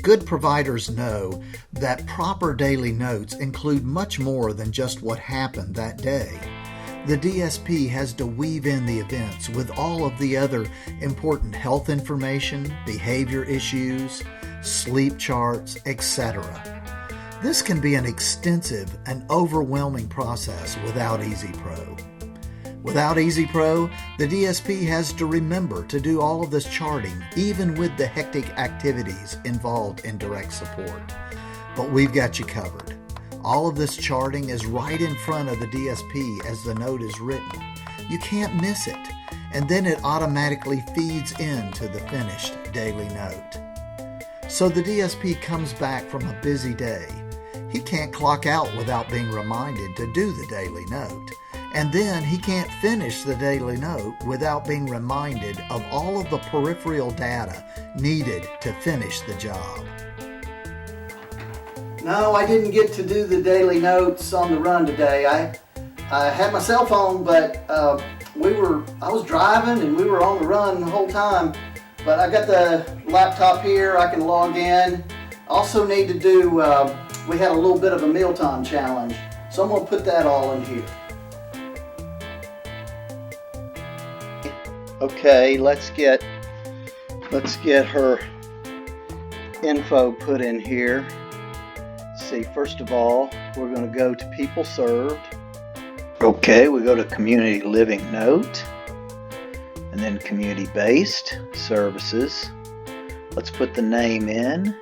Good providers know that proper daily notes include much more than just what happened that day. The DSP has to weave in the events with all of the other important health information, behavior issues, sleep charts, etc. This can be an extensive and overwhelming process without EasyPro. Without EasyPro, the DSP has to remember to do all of this charting, even with the hectic activities involved in direct support. But we've got you covered. All of this charting is right in front of the DSP as the note is written. You can't miss it, and then it automatically feeds into the finished daily note. So the DSP comes back from a busy day. He can't clock out without being reminded to do the daily note. And then he can't finish the daily note without being reminded of all of the peripheral data needed to finish the job. No, I didn't get to do the daily notes on the run today. I had my cell phone, but I was driving and we were on the run the whole time. But I got the laptop here, I can log in. Also need to do, we had a little bit of a mealtime challenge, so I'm going to put that all in here. Okay, let's get her info put in here. Let's see, first of all, we're going to go to people served. Okay, we go to community living note, and then community based services. Let's put the name in,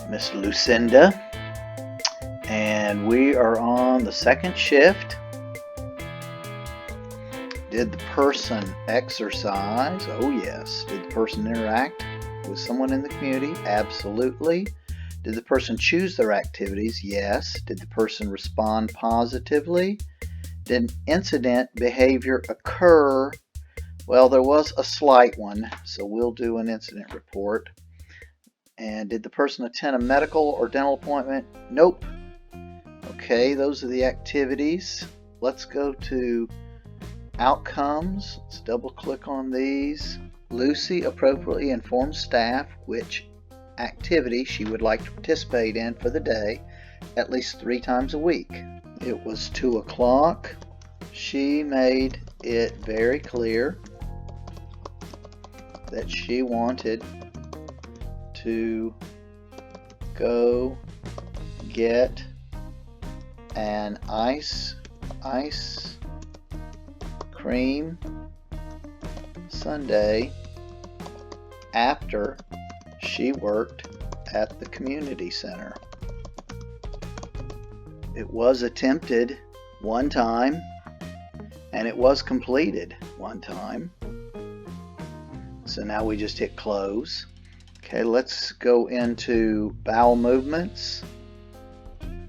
Miss Lucinda, and we are on the second shift. Did the person exercise? Oh yes. Did the person interact with someone in the community? Absolutely. Did the person choose their activities? Yes. Did the person respond positively? Did incident behavior occur? Well, there was a slight one, so we'll do an incident report. And did the person attend a medical or dental appointment? Nope. Okay, those are the activities. Let's go to outcomes. Let's double click on these. Lucy appropriately informed staff which activity she would like to participate in for the day at least 3 times a week. It was 2 o'clock. She made it very clear that she wanted to go get an ice cream sundae after she worked at the community center. It was attempted one time and it was completed one time. So now we just hit close. Okay, let's go into bowel movements.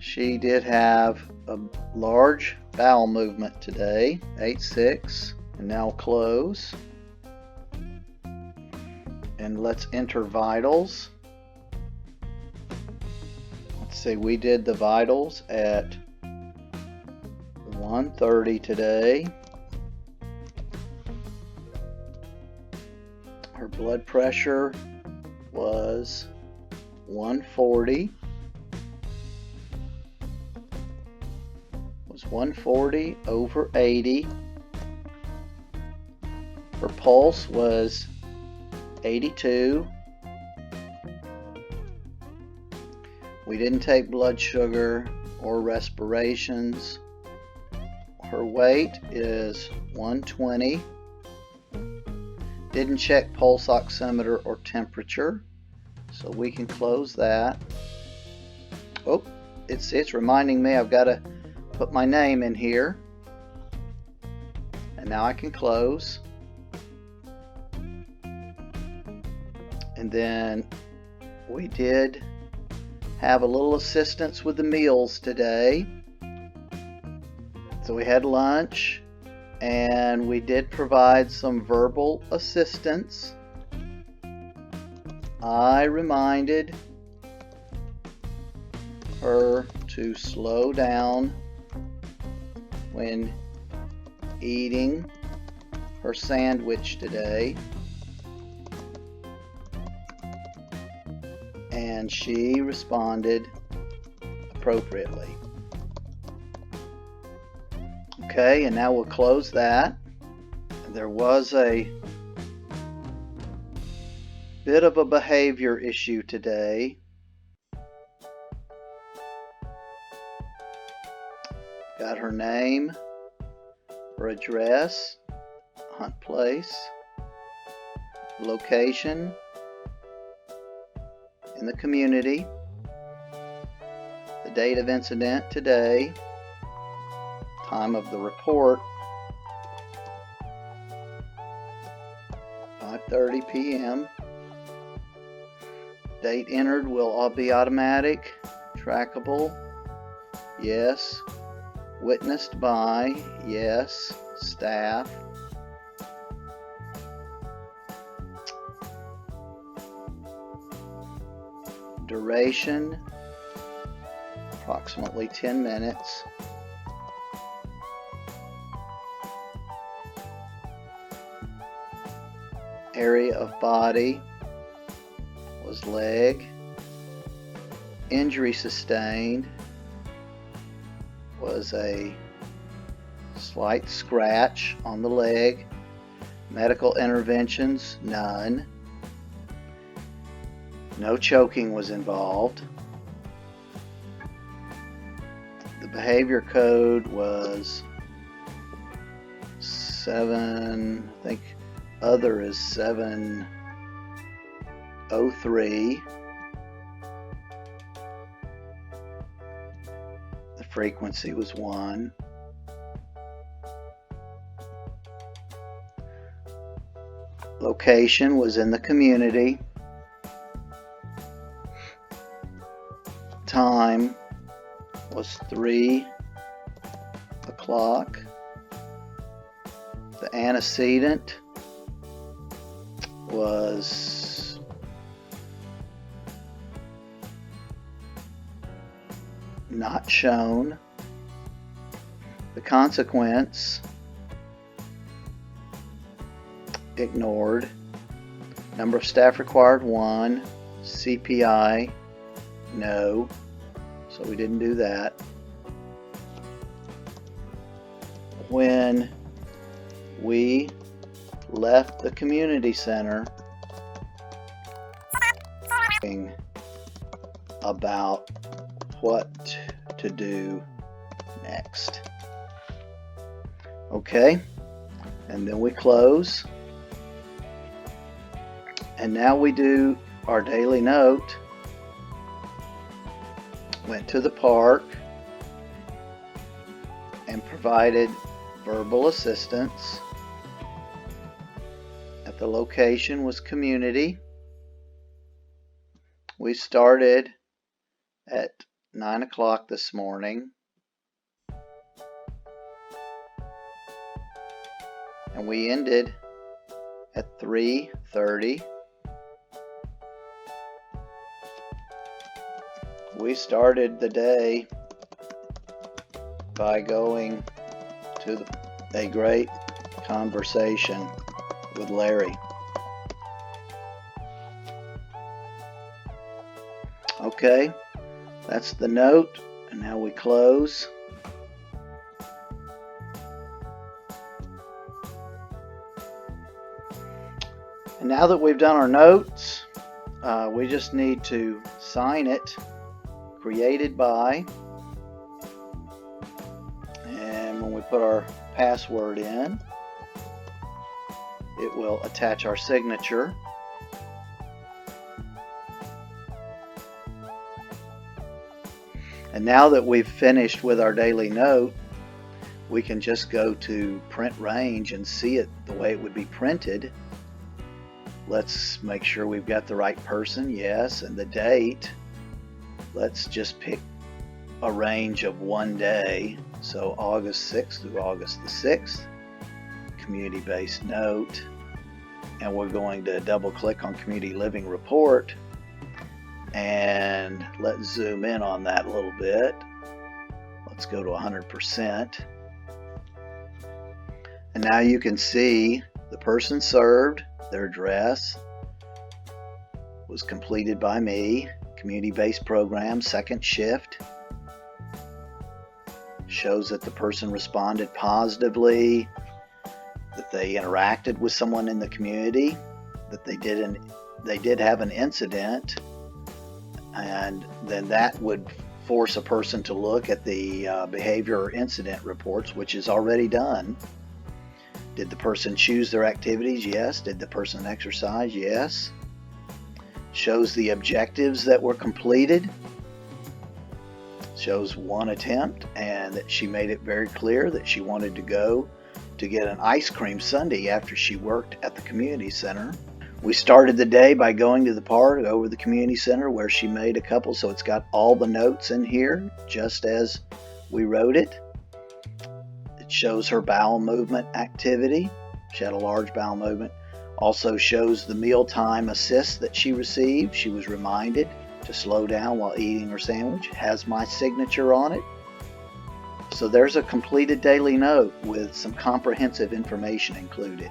She did have a large bowel movement today, 8-6, and now close. And let's enter vitals. Let's see, we did the vitals at 1:30 today. Her blood pressure was 140. Was 140 over 80. Her pulse was 82. We didn't take blood sugar or respirations. Her weight is 120. Didn't check pulse oximeter or temperature, so we can close that. Oh, it's reminding me I've got to put my name in here, and now I can close. And then we did have a little assistance with the meals today. So we had lunch, and we did provide some verbal assistance. I reminded her to slow down when eating her sandwich today. and she responded appropriately. Okay, and now we'll close that. There was a bit of a behavior issue today. Got her name, her address, Hunt Place, location in the community, the date of incident today, time of the report, 5:30 p.m. Date entered will all be automatic, trackable, yes. Witnessed by, yes. Staff. Duration, approximately 10 minutes. Area of body was leg. Injury sustained was a slight scratch on the leg. Medical interventions, none. No choking was involved. The behavior code was 7, I think other is 703. The frequency was 1. Location was in the community. Time was 3 o'clock. The antecedent was not shown. The consequence ignored. Number of staff required 1. CPI no. So we didn't do that. When we left the community center, about what to do next. Okay, and then we close. And now we do our daily note. Went to the park and provided verbal assistance. At the location was community. We started at 9 o'clock this morning. And we ended at 3:30. We started the day by going to a great conversation with Larry. Okay, that's the note, and now we close. And now that we've done our notes, we just need to sign it. Created by, and when we put our password in, it will attach our signature. And now that we've finished with our daily note, we can just go to print range and see it the way it would be printed. Let's make sure we've got the right person, yes, and the date. Let's just pick a range of one day, so August 6th through August the 6th, community-based note, and we're going to double click on Community Living Report, and let's zoom in on that a little bit. Let's go to 100%, and now you can see the person served, their address was completed by me, community-based program, second shift. Shows that the person responded positively, that they interacted with someone in the community, that they did have an incident, and then that would force a person to look at the behavior or incident reports, which is already done. Did the person choose their activities? Yes. Did the person exercise? Yes. Shows the objectives that were completed. Shows one attempt, and that she made it very clear that she wanted to go to get an ice cream sundae after she worked at the community center. We started the day by going to the park over the community center where she made a couple, so it's got all the notes in here just as we wrote it. It shows her bowel movement activity. She had a large bowel movement. Also shows the mealtime assist that she received. She was reminded to slow down while eating her sandwich. Has my signature on it. So there's a completed daily note with some comprehensive information included.